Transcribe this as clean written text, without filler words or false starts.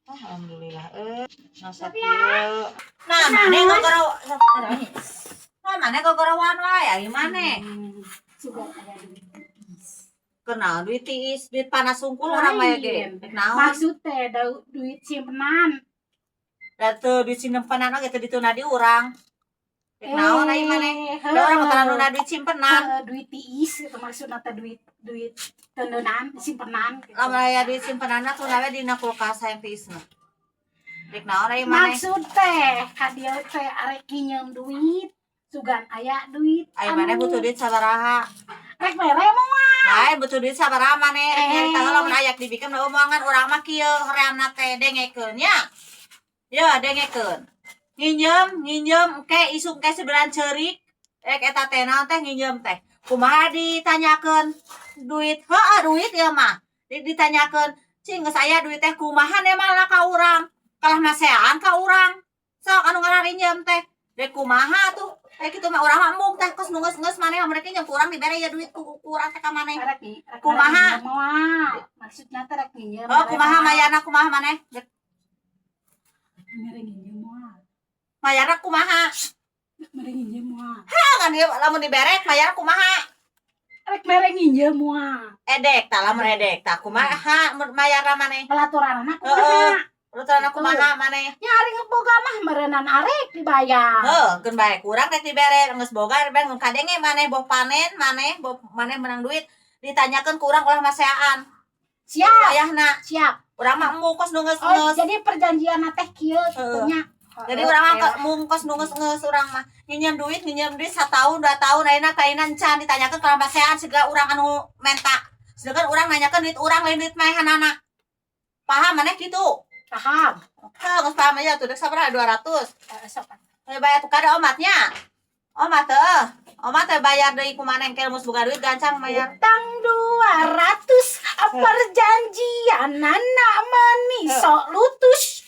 Alhamdulillah. Nasa kieu. Nah, maneh gogoro. Nah, maneh gogorowan wae ari maneh. Sudah ada duit. Kenal duit tiis, duit panas sungkul urang mah ge. Naon? Maksud teh duit simpenan. Da teu duit simpenan ge teu dituna di urang. Naon ai maneh? Da urang mah teu duit simpenan. Duit tiis gitu maksudna teh duit tendenan simpenan gitu. Lamun aya duit simpenanna tuna we dina kulkas hayang tiisna. Rek naon ai maneh? Maksud teh ka dieu teh arek nginjem duit. Sugan aya duit. Ai maneh butuh duit sabaraha? Rek mere moal. Lain butuh duit sabaraha maneh? Rek nyari tahu lamun aya dibikeun omongan urang mah kieu horeamna teh dengekeun nya. Ya dengekeun. Nginjem engke isuk engke seberan ceurik. Rek eta teh naon teh nginjem teh. Kumaha ditanyakeun duit? Heuh duit ieu mah. Ditanyakeun, "Cing geus aya duit teh kumaha nemalna ka urang?" Kalah maseaan ka urang. Sok anu ngaran nginjem teh. Rek kumaha tuh? Kitu mah urang mah embung teh kos nu geus maneh mah mereka njem ku urang dibere ya duit ku urang teh ka maneh. Kumaha? Maksudna teh rek nginjem. Oh, kumaha mayarna kumaha maneh? Mere nginjem moal. Mayarna kumaha? Mere nginjem moal. Hah, ngan dieu lamun dibere mayarna kumaha? Rek mere nginjem moal. Edek tah lamun edek tah kumaha mayarna maneh? Pelaturanna kumaha? Pelaturanna kumaha maneh? Nyari ngeboga mah meureunan arek dibayar. Heuh, geun bae kurang rek dibere geus boga ben kadenge maneh boh panen maneh menang duit ditanyakeun ku urang ulah maseaan. Siap. Ayahna. Siap. Urang mah embung kos nu geus. Jadi perjanjianna teh kieu kitu nya. Jadi urang mah embung kos nu geus urang mah nginjem duit 1 tahun 2 tahun ayeuna kainan can ditanyakeun ka maseaan siga urang anu menta. Sedangkan urang nanyakeun duit urang lain duit maehanana. Paham maneh kitu? Paham. Geus paham aja tuh dek sabaraha 200. Sok. Bayar tuh kada omatnya. Omat teh. Omat teh bayar deui ku maneh engke mus boga duit gancang bayar. Utang 200 perjanjian anak meni sok lutus.